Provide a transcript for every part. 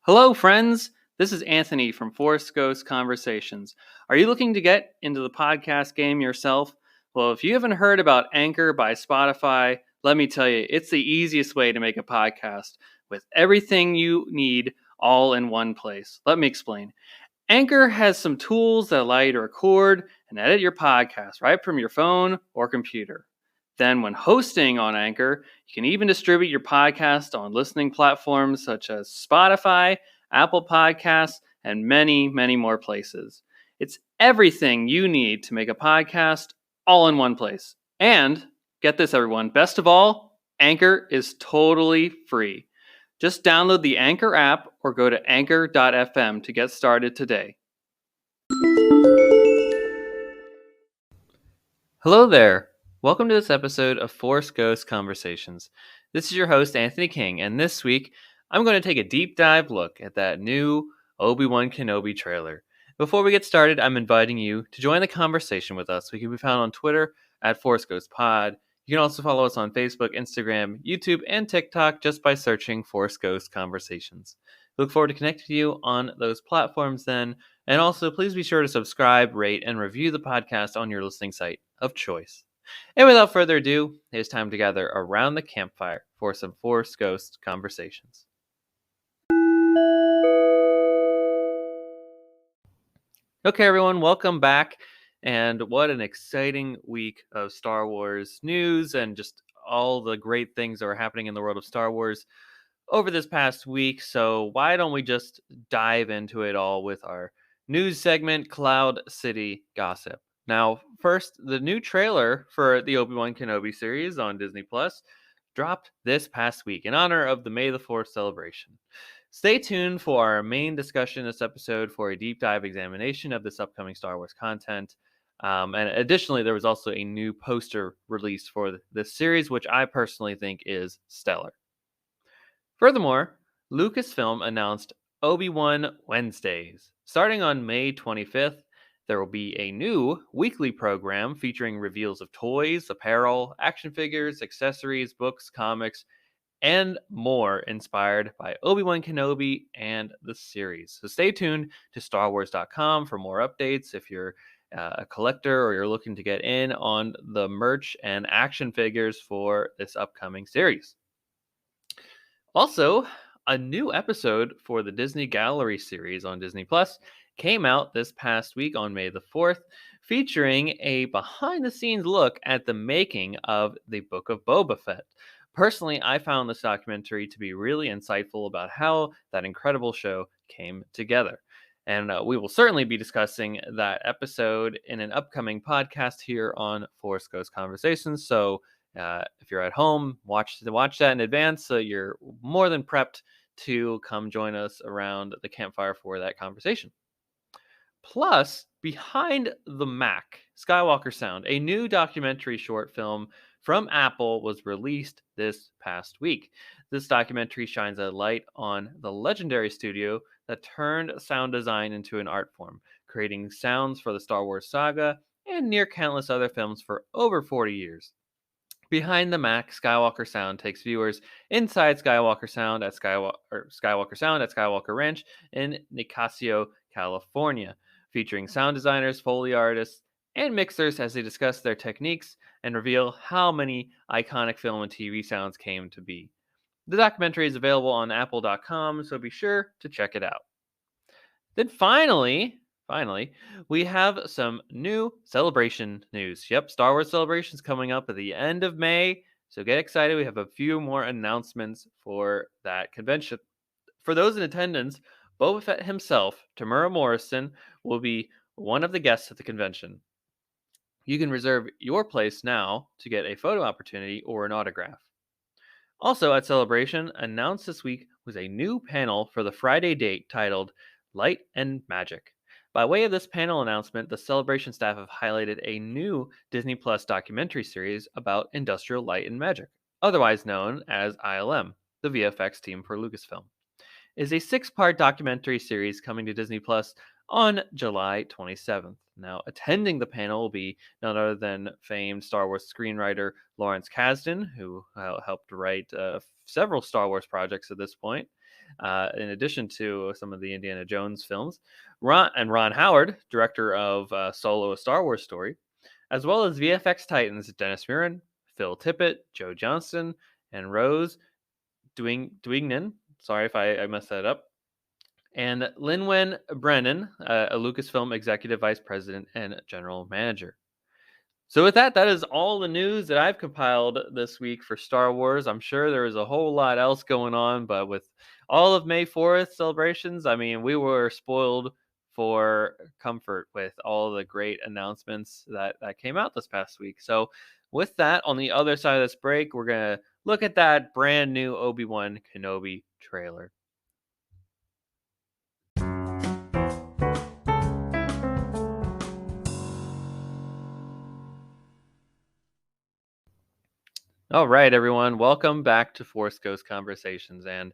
Hello, friends. This is Anthony from Force Ghost Conversations. Are you looking to get into the podcast game yourself? Well, if you haven't heard about Anchor by Spotify, let me tell you, it's the easiest way to make a podcast with everything you need all in one place. Let me explain. Anchor has some tools that allow you to record and edit your podcast right from your phone or computer. Then, when hosting on Anchor, you can even distribute your podcast on listening platforms such as Spotify, Apple Podcasts, and many, many more places. It's everything you need to make a podcast all in one place. And get this, everyone, best of all, Anchor is totally free. Just download the Anchor app or go to anchor.fm to get started today. Hello there. Welcome to this episode of Force Ghost Conversations. This is your host, Anthony King, and this week I'm going to take a deep dive look at that new Obi-Wan Kenobi trailer. Before we get started, I'm inviting you to join the conversation with us. We can be found on Twitter at Force Ghost Pod. You can also follow us on Facebook, Instagram, YouTube, and TikTok just by searching Force Ghost Conversations. Look forward to connecting with you on those platforms then. And also, please be sure to subscribe, rate, and review the podcast on your listening site of choice. And without further ado, it is time to gather around the campfire for some Force Ghost Conversations. Okay, everyone, welcome back. And what an exciting week of Star Wars news and just all the great things that are happening in the world of Star Wars over this past week. So why don't we just dive into it all with our news segment, Cloud City Gossip. Now, first, the new trailer for the Obi-Wan Kenobi series on Disney Plus dropped this past week in honor of the May the 4th celebration. Stay tuned for our main discussion this episode for a deep dive examination of this upcoming Star Wars content. And additionally, there was also a new poster released for this series, which I personally think is stellar. Furthermore, Lucasfilm announced Obi-Wan Wednesdays. Starting on May 25th, there will be a new weekly program featuring reveals of toys, apparel, action figures, accessories, books, comics, and more inspired by Obi-Wan Kenobi and the series. So stay tuned to StarWars.com for more updates if you're a collector or you're looking to get in on the merch and action figures for this upcoming series. Also, a new episode for the Disney Gallery series on Disney Plus came out this past week on May the 4th, featuring a behind-the-scenes look at the making of the Book of Boba Fett. Personally, I found this documentary to be really insightful about how that incredible show came together. And we will certainly be discussing that episode in an upcoming podcast here on Force Ghost Conversations. So if you're at home, watch that in advance so you're more than prepped to come join us around the campfire for that conversation. Plus, Behind the Mac, Skywalker Sound, a new documentary short film from Apple was released this past week. This documentary shines a light on the legendary studio that turned sound design into an art form, creating sounds for the Star Wars saga and near countless other films for over 40 years. Behind the Mac, Skywalker Sound takes viewers inside Skywalker Sound at Skywalker Ranch in Nicasio, California, featuring sound designers, Foley artists, and mixers as they discuss their techniques and reveal how many iconic film and TV sounds came to be. The documentary is available on apple.com, so be sure to check it out. Then finally, we have some new Celebration news. Yep, Star Wars Celebration's coming up at the end of May, so get excited. We have a few more announcements for that convention. For those in attendance, Boba Fett himself, Tamura Morrison, will be one of the guests at the convention. You can reserve your place now to get a photo opportunity or an autograph. Also at Celebration, announced this week was a new panel for the Friday date titled Light and Magic. By way of this panel announcement, the Celebration staff have highlighted a new Disney Plus documentary series about industrial light and magic, otherwise known as ILM, the VFX team for Lucasfilm. It is a 6-part documentary series coming to Disney Plus on July 27th. Now, attending the panel will be none other than famed Star Wars screenwriter Lawrence Kasdan, who helped write several Star Wars projects at this point. in addition to some of the Indiana Jones films. Ron Howard, director of Solo: A Star Wars Story, as well as VFX titans Dennis Muren, Phil Tippett, Joe Johnston, and Rose Dwignan. Sorry if I messed that up. And Linwen Brennan, a Lucasfilm executive vice president and general manager. So with that, that is all the news that I've compiled this week for Star Wars. I'm sure there is a whole lot else going on, but with all of May 4th celebrations, I mean, we were spoiled for comfort with all the great announcements that came out this past week. So with that, on the other side of this break, we're going to look at that brand new Obi-Wan Kenobi trailer. All right, everyone, welcome back to Force Ghost Conversations. And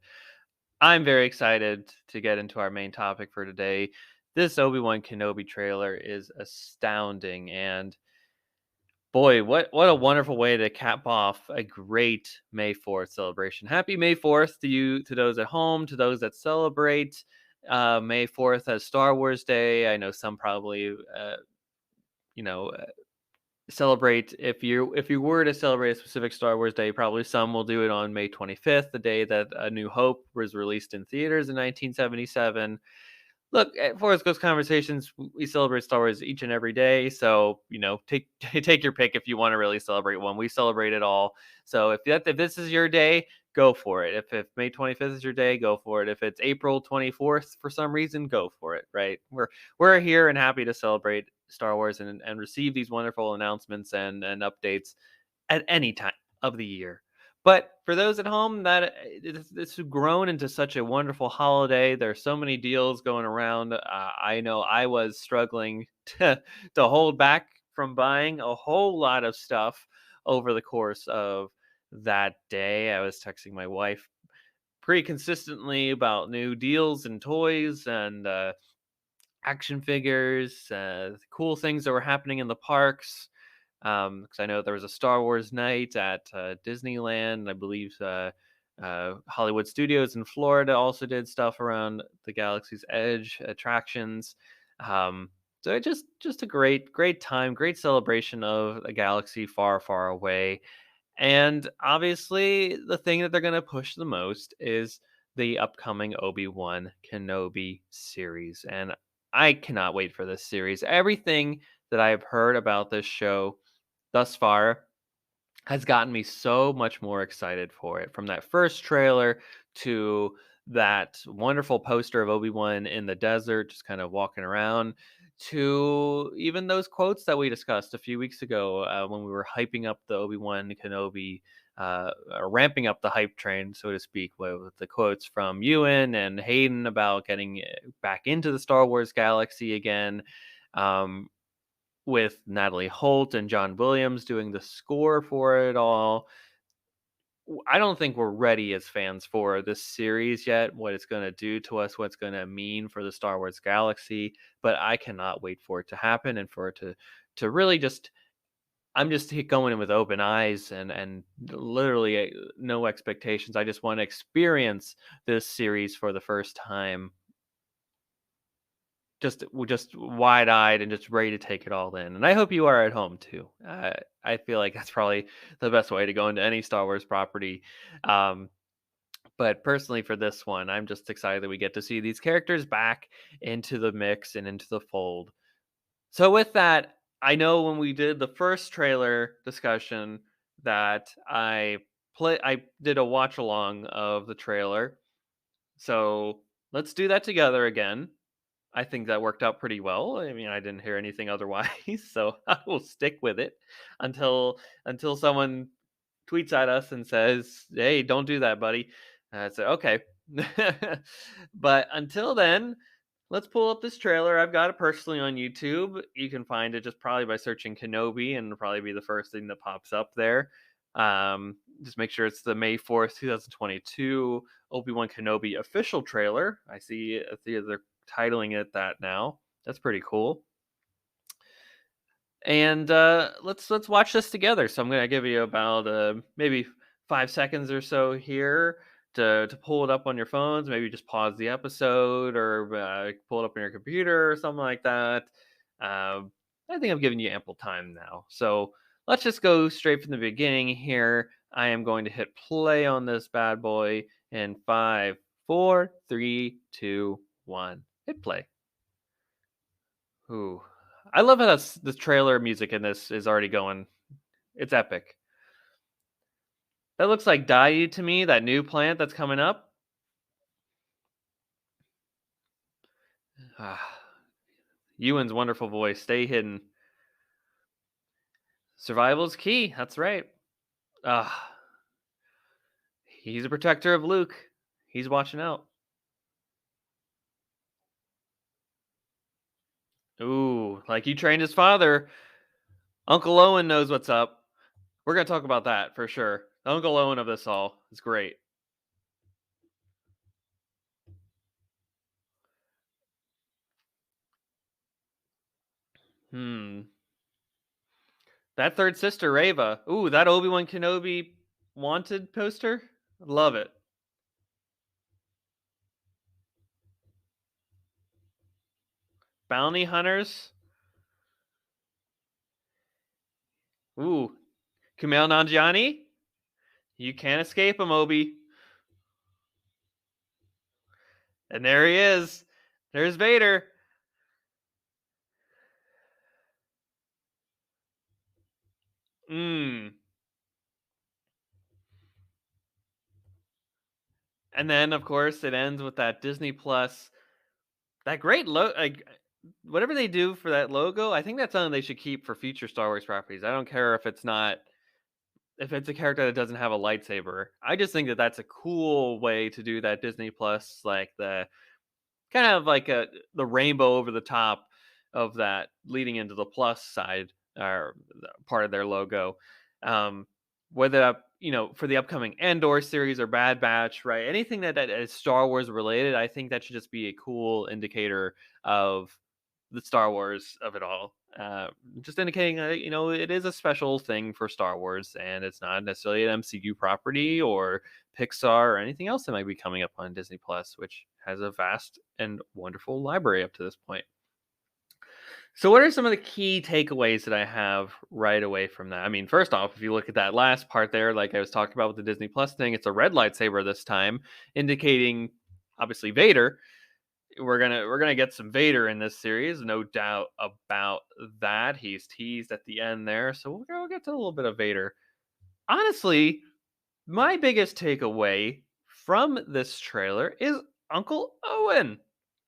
I'm very excited to get into our main topic for today. This Obi-Wan Kenobi trailer is astounding, and boy, what a wonderful way to cap off a great May 4th celebration. Happy May 4th to you, to those at home, to those that celebrate May 4th as Star Wars Day. I know some probably you know celebrate, if you were to celebrate a specific Star Wars day, probably some will do it on May 25th, the day that A New Hope was released in theaters in 1977. Look, at Forest Ghost Conversations, we celebrate Star Wars each and every day. So, take take your pick if you want to really celebrate one. We celebrate it all. So if this is your day, go for it. If May 25th is your day, go for it. If it's April 24th for some reason, go for it. Right? We're here and happy to celebrate Star Wars and receive these wonderful announcements and updates at any time of the year. But for those at home, that it's grown into such a wonderful holiday. There's so many deals going around. I know I was struggling to hold back from buying a whole lot of stuff over the course of that day. I was texting my wife pretty consistently about new deals and toys and action figures, cool things that were happening in the parks. Because I know there was a Star Wars night at Disneyland. I believe Hollywood Studios in Florida also did stuff around the Galaxy's Edge attractions. So just a great time, great celebration of a galaxy far far away. And obviously, the thing that they're going to push the most is the upcoming Obi-Wan Kenobi series. And I cannot wait for this series. Everything that I have heard about this show thus far has gotten me so much more excited for it. From that first trailer to that wonderful poster of Obi-Wan in the desert, just kind of walking around, to even those quotes that we discussed a few weeks ago when we were hyping up the Obi-Wan Kenobi, or ramping up the hype train, so to speak, with the quotes from Ewan and Hayden about getting back into the Star Wars galaxy again. Um, with Natalie Holt and John Williams doing the score for it all. I don't think we're ready as fans for this series yet, what it's going to do to us, what's going to mean for the Star Wars galaxy, but I cannot wait for it to happen and for it to really just I'm just going in with open eyes and literally no expectations. I just want to experience this series for the first time, just wide-eyed and just ready to take it all in. And I hope you are at home too. I feel like that's probably the best way to go into any Star Wars property. Um, but personally, for this one, I'm just excited that we get to see these characters back into the mix and into the fold. So with that, I know when we did the first trailer discussion that I did a watch along of the trailer. So let's do that together again. I think that worked out pretty well. I mean, I didn't hear anything otherwise, so I will stick with it until someone tweets at us and says, "Hey, don't do that, buddy." I said, "Okay." But until then, let's pull up this trailer. I've got it personally on YouTube. You can find it just probably by searching Kenobi, and it'll probably be the first thing that pops up there. Just make sure it's the May 4th, 2022 Obi-Wan Kenobi official trailer. I see they're titling it that now. That's pretty cool. And let's watch this together. So I'm gonna give you about maybe 5 seconds or so here. to pull it up on your phones. Maybe just pause the episode or pull it up on your computer or something like that. I think I've given you ample time now. So let's just go straight from the beginning here. I am going to hit play on this bad boy in 5, 4, 3, 2, 1. Hit play. Ooh, I love how the trailer music in this is already going. It's epic. That looks like Dai to me, that new plant that's coming up. Ah, Ewan's wonderful voice. Stay hidden. Survival's key. That's right. Ah, he's a protector of Luke. He's watching out. Ooh, like he trained his father. Uncle Owen knows what's up. We're gonna talk about that for sure. Uncle Owen of this all is great. Hmm. That third sister, Reva. Ooh, that Obi-Wan Kenobi wanted poster. Love it. Bounty hunters. Ooh, Kumail Nanjiani. You can't escape him, Obi. And there he is. There's Vader. Mmm. And then, of course, it ends with that Disney Plus, that great logo. Like whatever they do for that logo, I think that's something they should keep for future Star Wars properties. I don't care if it's not if it's a character that doesn't have a lightsaber. I just think that that's a cool way to do that Disney Plus, like the kind of like the rainbow over the top of that leading into the plus side or part of their logo. Um, whether for the upcoming Andor series or Bad Batch, right? Anything that is Star Wars related, I think that should just be a cool indicator of the Star Wars of it all. Just indicating that it is a special thing for Star Wars, and it's not necessarily an MCU property or Pixar or anything else that might be coming up on Disney Plus, which has a vast and wonderful library up to this point. So, what are some of the key takeaways that I have right away from that? I mean, first off, if you look at that last part there, like I was talking about with the Disney Plus thing, it's a red lightsaber this time, indicating obviously Vader. We're gonna get some Vader in this series, no doubt about that. He's teased at the end there, so we'll get to a little bit of Vader. Honestly, my biggest takeaway from this trailer is Uncle Owen.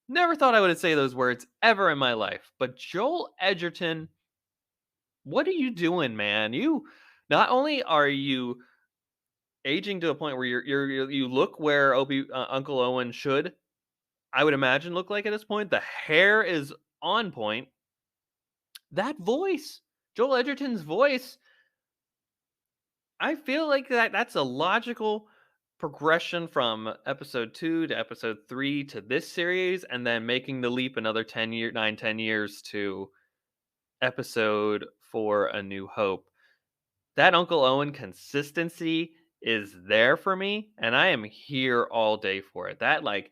Never thought I would say those words ever in my life, but Joel Edgerton, what are you doing, man? You not only are you aging to a point where you look where Uncle Owen should, I would imagine, look like at this point. The hair is on point. That voice, Joel Edgerton's voice, I feel like that's a logical progression from episode 2 to episode 3 to this series, and then making the leap another 9, 10 years to episode 4, A New Hope. That Uncle Owen consistency is there for me, and I am here all day for it. That like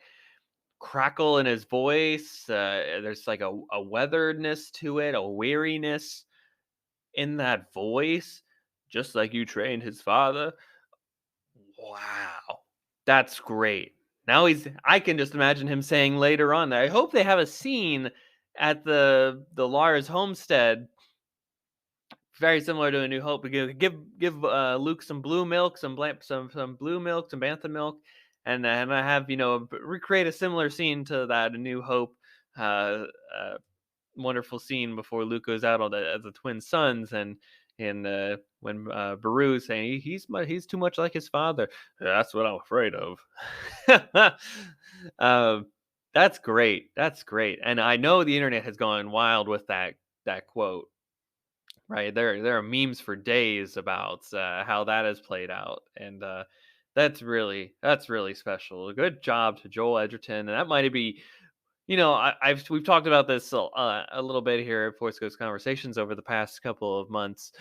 crackle in his voice, there's like a weatheredness to it, a weariness in that voice, just like you trained his father. Wow. That's great. Now I can just imagine him saying later on, I hope they have a scene at the Lars homestead very similar to A New Hope. Give Luke some blue milk, some blue milk, some bantha milk, and I have recreate a similar scene to that A New Hope uh, uh, wonderful scene before Luke goes out on the twin sons and when Beru's saying he's too much like his father. That's what I'm afraid of. um, that's great. That's great. And I know the internet has gone wild with that quote. Right, there are memes for days about how that has played out, and that's really special. Good job to Joel Edgerton, and that might be, we've talked about this a little bit here at Force Ghost Conversations over the past couple of months,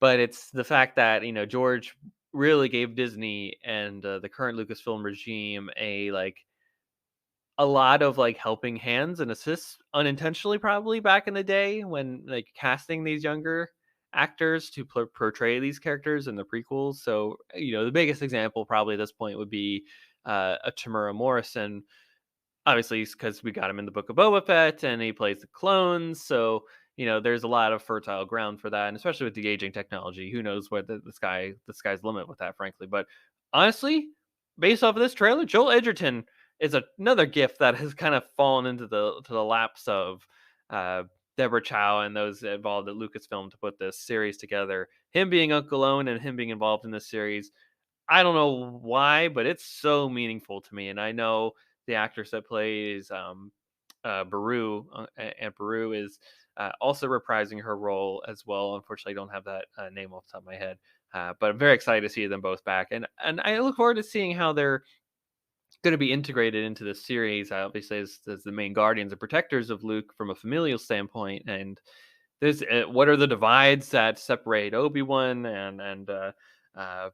but it's the fact that George really gave Disney and the current Lucasfilm regime a lot of like helping hands and assists unintentionally, probably back in the day when like casting these younger actors to portray these characters in the prequels. So the biggest example probably at this point would be a Tamura Morrison. Obviously, because we got him in the Book of Boba Fett, and he plays the clones. So there's a lot of fertile ground for that, and especially with the aging technology, who knows what the sky's limit with that, frankly. But honestly, based off of this trailer, Joel Edgerton is another gift that has kind of fallen into the laps of uh, Deborah Chow and those involved at Lucasfilm to put this series together. Him being Uncle Owen and him being involved in this series, I don't know why, but it's so meaningful to me, and I know the actress that plays Baru, Aunt Baru, is also reprising her role as well. Unfortunately, I don't have that name off the top of my head, but I'm very excited to see them both back, and I look forward to seeing how they're going to be integrated into the series. Obviously, as the main guardians and protectors of Luke from a familial standpoint, and there's what are the divides that separate Obi-Wan uh,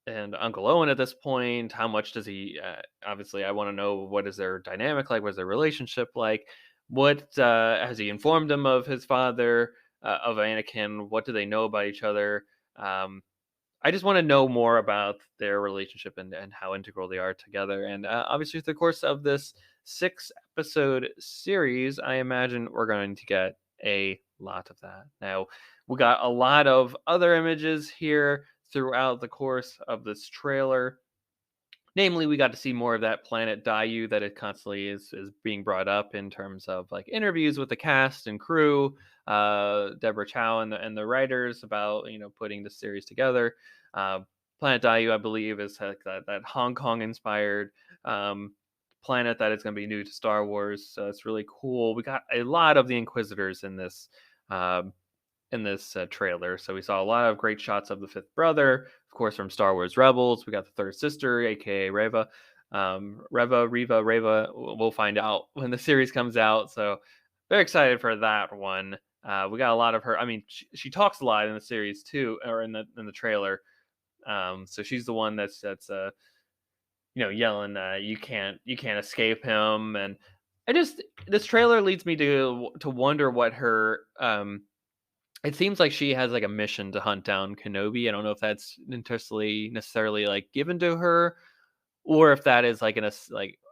and Uncle Owen at this point? How much does he? Obviously, I want to know what is their dynamic like. What is their relationship like? What has he informed him of his father, of Anakin? What do they know about each other? Um, I just want to know more about their relationship and how integral they are together. And obviously, through the course of this 6 episode series, I imagine we're going to get a lot of that. Now, we got a lot of other images here throughout the course of this trailer. Namely, we got to see more of that planet Daiyu that it constantly is being brought up in terms of like interviews with the cast and crew, Deborah Chow and the writers about putting the series together. Uh, Planet Daiyu, I believe, is like that Hong Kong inspired planet that is going to be new to Star Wars. So it's really cool. We got a lot of the Inquisitors um, in this trailer. So we saw a lot of great shots of the fifth brother, of course, from Star Wars Rebels. We got the third sister, aka Reva. Reva. We'll find out when the series comes out. So very excited for that one. We got a lot of her. I mean, she talks a lot in the series too, or in the trailer. So she's the one that's yelling, you can't escape him. And I just this trailer leads me to wonder what her it seems like she has like a mission to hunt down Kenobi. I don't know if that's necessarily like given to her, or if that is like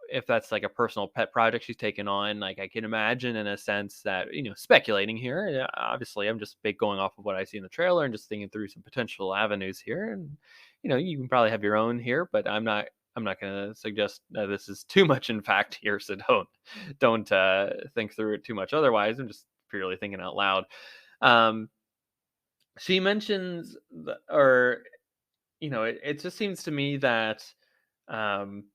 if that's like a personal pet project she's taken on. Like I can imagine in a sense that speculating here. Obviously, I'm just going off of what I see in the trailer and just thinking through some potential avenues here. And you can probably have your own here, but I'm not going to suggest that this is too much in fact here. So don't think through it too much. Otherwise, I'm just purely thinking out loud. Um, she mentions, or it just seems to me that um,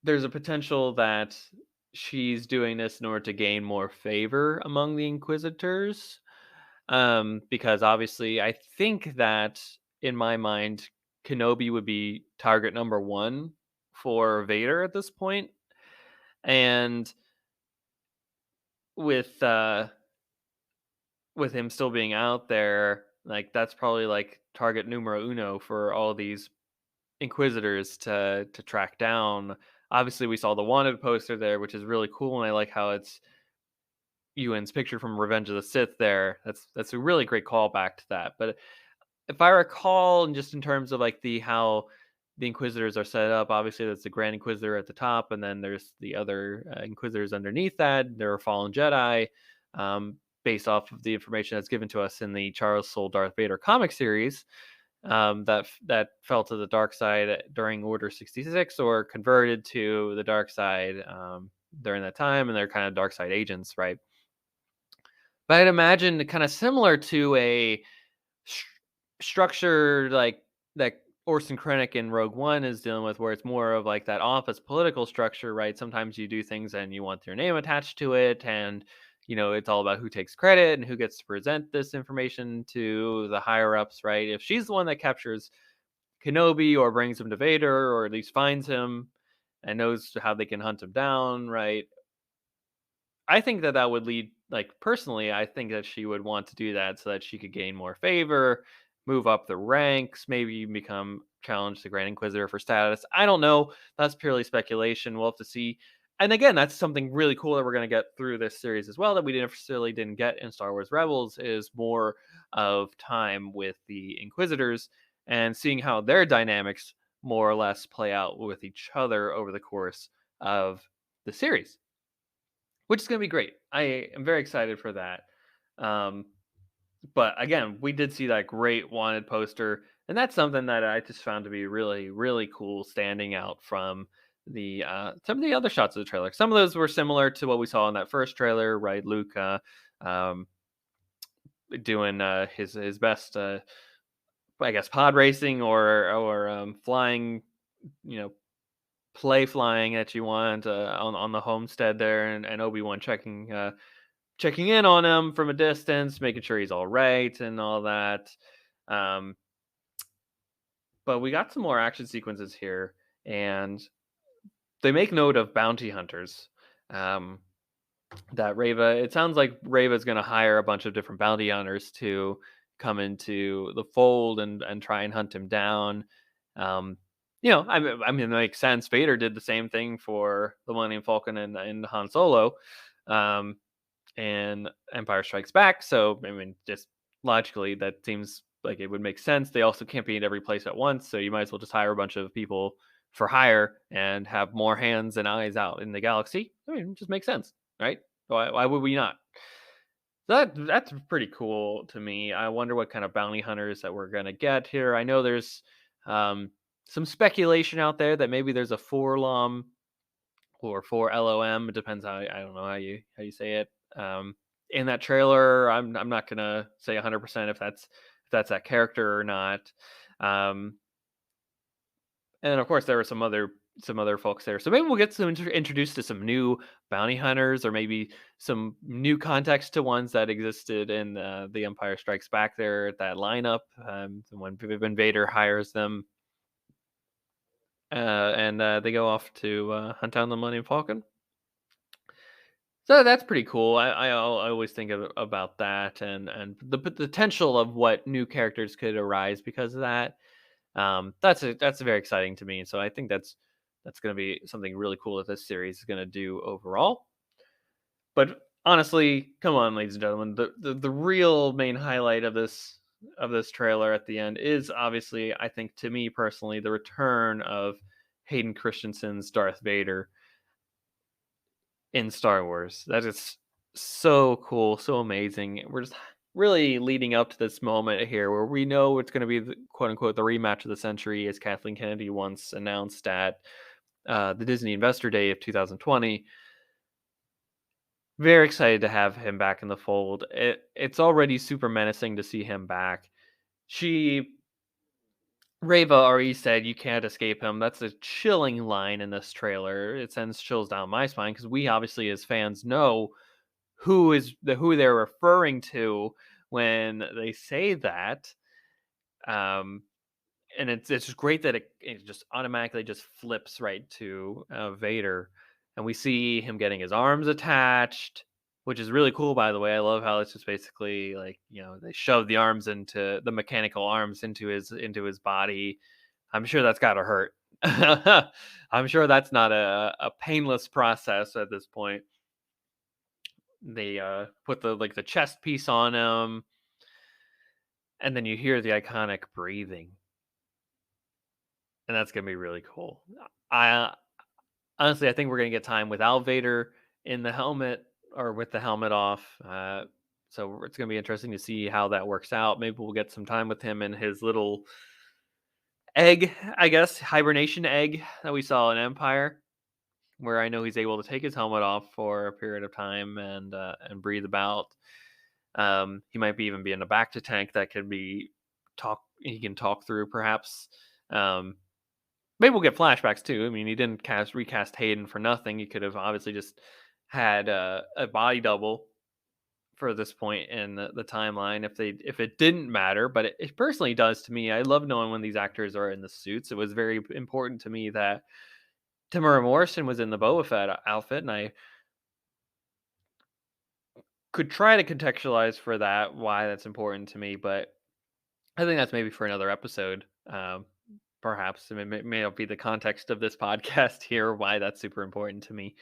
there's a potential that she's doing this in order to gain more favor among the Inquisitors. Because obviously, I think that in my mind, Kenobi would be target number one for Vader at this point, and with with him still being out there, like that's probably like target numero uno for all these Inquisitors to track down. Obviously, we saw the wanted poster there, which is really cool, and I like how it's Ewan's picture from Revenge of the Sith there. That's a really great callback to that. But if I recall, and just in terms of like the how the Inquisitors are set up, obviously that's the Grand Inquisitor at the top, and then there's the other Inquisitors underneath that. There are fallen Jedi, based off of the information that's given to us in the Charles Soule Darth Vader comic series. That fell to the dark side during Order 66 or converted to the dark side during that time, and they're kind of dark side agents, right? But I'd imagine kind of similar to a sh- structure like that Orson Krennic in Rogue One is dealing with, where it's more of like that office political structure, right? Sometimes you do things and you want your name attached to it, and it's all about who takes credit and who gets to present this information to the higher ups, right? If she's the one that captures Kenobi or brings him to Vader or at least finds him and knows how they can hunt him down, right? I think that would lead, like personally, I think that she would want to do that so that she could gain more favor move up the ranks, maybe even become challenged to Grand Inquisitor for status. I don't know. That's purely speculation. We'll have to see. And again, that's something really cool that we're going to get through this series as well that we necessarily didn't get in Star Wars Rebels is more of time with the Inquisitors and seeing how their dynamics more or less play out with each other over the course of the series, which is going to be great. I am very excited for that. Um, but again, we did see that great wanted poster, and that's something that I just found to be really, really cool, standing out from the some of the other shots of the trailer. Some of those were similar to what we saw in that first trailer, right? Luke um, doing his best, I guess, pod racing or flying, you know, play flying that you want on the homestead there, and Obi-Wan checking in on him from a distance, making sure he's all right and all that. Um, but we got some more action sequences here, and they make note of bounty hunters. Um, that Reva, it sounds like Reva's going to hire a bunch of different bounty hunters to come into the fold and try and hunt him down. Um, I mean, it makes sense. Vader did the same thing for the Millennium Falcon and Han Solo. Um, and Empire Strikes Back. So, I mean, just logically, that seems like it would make sense. They also can't be in every place at once, so you might as well just hire a bunch of people for hire and have more hands and eyes out in the galaxy. I mean, it just makes sense, right? Why would we not? That's pretty cool to me. I wonder what kind of bounty hunters that we're gonna get here. I know there's um, some speculation out there that maybe there's a Forlom or for LOM. It depends how I don't know how you say it. In that trailer, I'm not gonna say 100% if that's that character or not. Um, and of course, there were some other folks there, so maybe we'll get some introduced to some new bounty hunters, or maybe some new context to ones that existed in the Empire Strikes Back. There, that lineup, when Vader hires them, and they go off to hunt down the Millennium Falcon. So that's pretty cool. I always think about that and the potential of what new characters could arise because of that. That's very exciting to me. So I think that's going to be something really cool that this series is going to do overall. But honestly, come on, ladies and gentlemen, the real main highlight of this trailer at the end is obviously, I think, to me personally, the return of Hayden Christensen's Darth Vader in Star Wars. That is so cool, so amazing. We're just really leading up to this moment here where we know it's going to be the quote unquote the rematch of the century, as Kathleen Kennedy once announced at the Disney Investor Day of 2020. Very excited to have him back in the fold. It's already super menacing to see him back. She Reva already said you can't escape him. That's a chilling line in this trailer. It sends chills down my spine because we obviously as fans know who they're referring to when they say that. Um, and it's just great that it just automatically just flips right to Vader, and we see him getting his arms attached, which is really cool. By the way, I love how it's just basically like they shove the arms into the mechanical arms into his body. I'm sure that's got to hurt. I'm sure that's not a painless process at this point. They put the chest piece on him, and then you hear the iconic breathing, and that's gonna be really cool. I honestly, I think we're gonna get time without Vader in the helmet or with the helmet off. So it's gonna be interesting to see how that works out. Maybe we'll get some time with him in his little egg, I guess, hibernation egg that we saw in Empire, where I know he's able to take his helmet off for a period of time and breathe about. He might be even be in a back to tank that could be he can talk through perhaps. Um, Maybe we'll get flashbacks too. I mean, he didn't recast Hayden for nothing. He could have obviously just had a body double for this point in the timeline if it didn't matter, but it personally does to me. I love knowing when these actors are in the suits. It was very important to me that Tamara Morrison was in the Boba Fett outfit, and I could try to contextualize for that why that's important to me, but I think that's maybe for another episode. Perhaps it may not be the context of this podcast here why that's super important to me.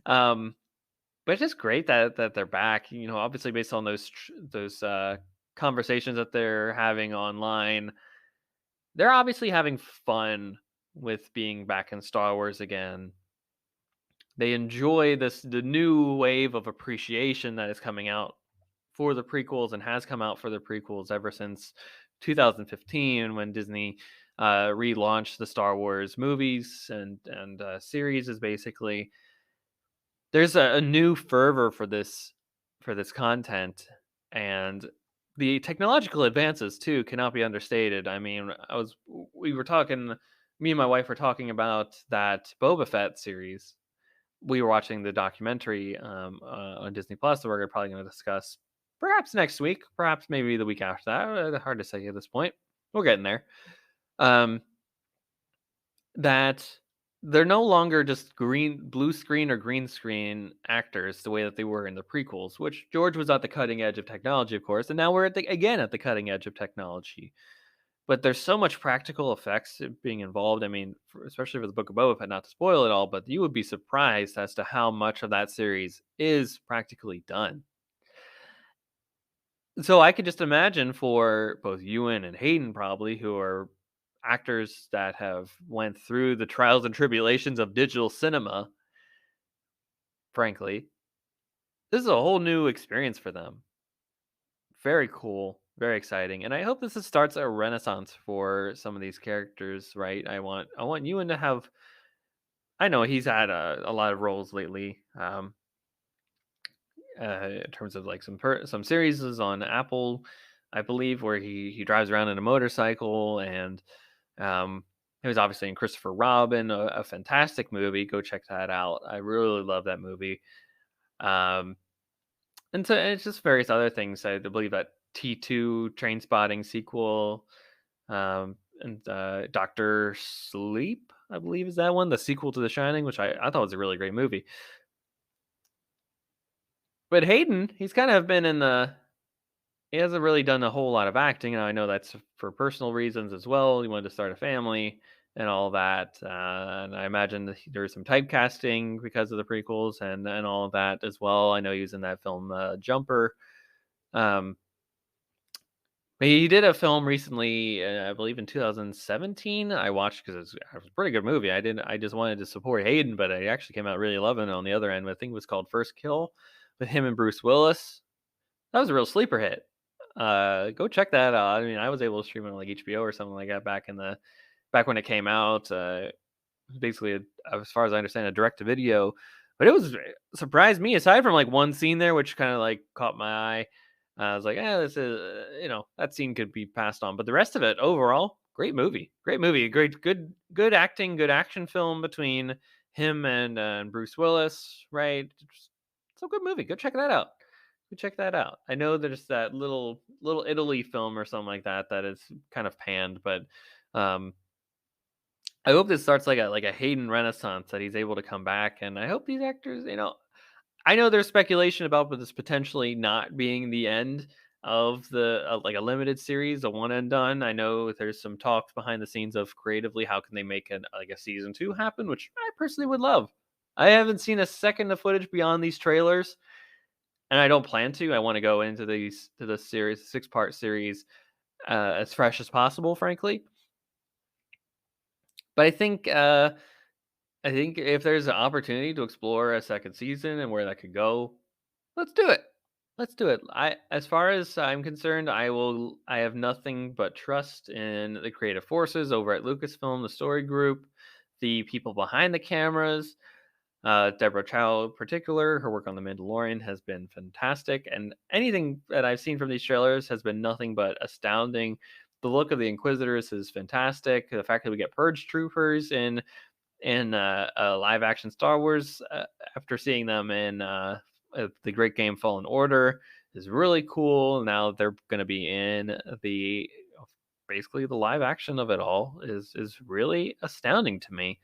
Um, but it's just great that they're back. Obviously based on those conversations that they're having online, they're obviously having fun with being back in Star Wars again. They enjoy the new wave of appreciation that is coming out for the prequels and has come out for the prequels ever since 2015 when Disney relaunched the Star Wars movies and series. Is basically there's a new fervor for this content, and the technological advances too cannot be understated. I mean, we were talking, me and my wife were talking about that Boba Fett series. We were watching the documentary on Disney Plus that we're probably going to discuss perhaps next week, perhaps maybe the week after that. Hard to say at this point. We're getting there. Um, that they're no longer just blue screen or green screen actors the way that they were in the prequels, which George was at the cutting edge of technology, of course, and now we're again at the cutting edge of technology. But there's so much practical effects being involved. I mean, especially for the Book of Boba Fett, not to spoil it all, but you would be surprised as to how much of that series is practically done. So I could just imagine for both Ewan and Hayden, probably, who are actors that have went through the trials and tribulations of digital cinema, frankly, this is a whole new experience for them. Very cool, very exciting, and I hope starts a renaissance for some of these characters. Right? I want Ewan to have. I know he's had a lot of roles lately, in terms of like some series on Apple, I believe, where he drives around in a motorcycle, and he was obviously in Christopher Robin, a fantastic movie. Go check that out. I really love that movie. Um, and it's just various other things. I believe that T2 Train Spotting sequel, and Doctor Sleep, I believe, is that one, the sequel to The Shining, which I thought was a really great movie. But Hayden, he's kind of been in the he hasn't really done a whole lot of acting, and I know that's for personal reasons as well. He wanted to start a family and all that, and I imagine that there was some typecasting because of the prequels and all of that as well. I know he was in that film Jumper. Um, but he did a film recently, I believe in 2017. I watched because it was a pretty good movie. I just wanted to support Hayden, but I actually came out really loving it on the other end. I think it was called First Kill with him and Bruce Willis. That was a real sleeper hit. Go check that out. I mean, I was able to stream it on like HBO or something like that back when it came out. Basically, as far as I understand, a direct to video. But surprised me aside from like one scene there, which kind of like caught my eye. I was like, this is that scene could be passed on, but the rest of it overall, great movie, good acting, good action film between him and Bruce Willis, right? It's a good movie. Go check that out. Go check that out. I know there's that little Italy film or something like that is kind of panned, but um, I hope this starts like a Hayden Renaissance that he's able to come back, and I hope these actors, I know there's speculation about this potentially not being the end of the like a limited series, a one and done. I know there's some talks behind the scenes of creatively how can they make like a season 2 happen, which I personally would love. I haven't seen a second of footage beyond these trailers, and I don't plan to. I want to go into the series, 6-part series, as fresh as possible, frankly. But I think if there's an opportunity to explore a second season and where that could go, let's do it. Let's do it. As far as I'm concerned, I have nothing but trust in the creative forces over at Lucasfilm, the story group, the people behind the cameras. Deborah Chow, in particular, her work on The Mandalorian has been fantastic, and anything that I've seen from these trailers has been nothing but astounding. The look of the Inquisitors is fantastic. The fact that we get Purge Troopers in live action Star Wars after seeing them in the Great Game Fallen Order is really cool. Now they're going to be in the basically the live action of it all is really astounding to me.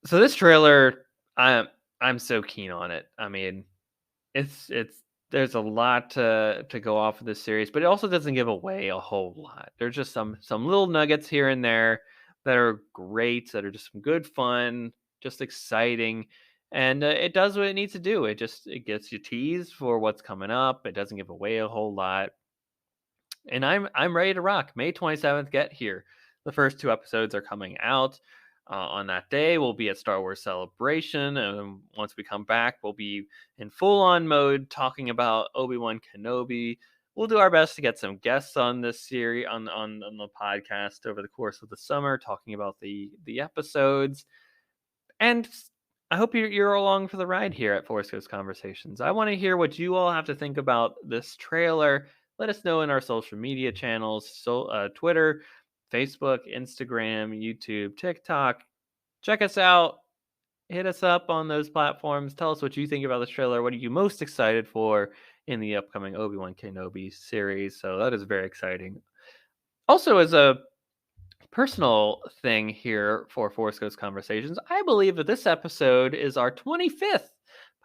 So this trailer, I'm so keen on it. I mean, it's there's a lot to go off of this series, but it also doesn't give away a whole lot. There's just some little nuggets here and there that are great, that are just some good fun, just exciting, and it does what it needs to do. It gets you teased for what's coming up. It doesn't give away a whole lot, and I'm ready to rock. May 27th, get here. The first two episodes are coming out. On that day, we'll be at Star Wars Celebration, and once we come back, we'll be in full on mode talking about Obi-Wan Kenobi. We'll do our best to get some guests on this series on the podcast over the course of the summer, talking about the episodes. And I hope you're along for the ride here at Force Ghost Conversations. I want to hear what you all have to think about this trailer. Let us know in our social media channels, Twitter, Facebook, Instagram, YouTube, TikTok. Check us out. Hit us up on those platforms. Tell us what you think about this trailer. What are you most excited for in the upcoming Obi-Wan Kenobi series? So that is very exciting. Also, as a personal thing here for Force Ghost Conversations, I believe that this episode is our 25th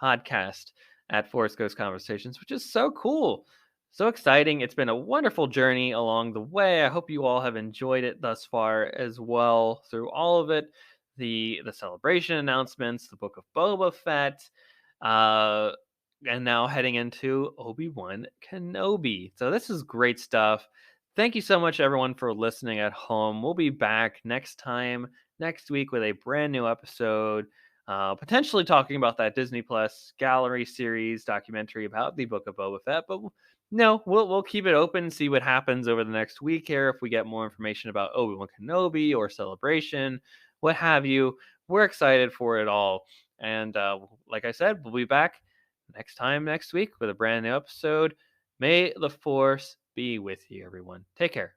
podcast at Force Ghost Conversations, which is so cool. So exciting. It's been a wonderful journey along the way. I hope you all have enjoyed it thus far as well through all of it. The celebration announcements, the Book of Boba Fett, uh, and now heading into Obi-Wan Kenobi. So this is great stuff. Thank you so much, everyone, for listening at home. We'll be back next week with a brand new episode, potentially talking about that Disney Plus Gallery series documentary about the Book of Boba Fett. But no, we'll keep it open, see what happens over the next week here. If we get more information about Obi-Wan Kenobi or Celebration, what have you, we're excited for it all. And like I said, we'll be back next week with a brand new episode. May the Force be with you, everyone. Take care.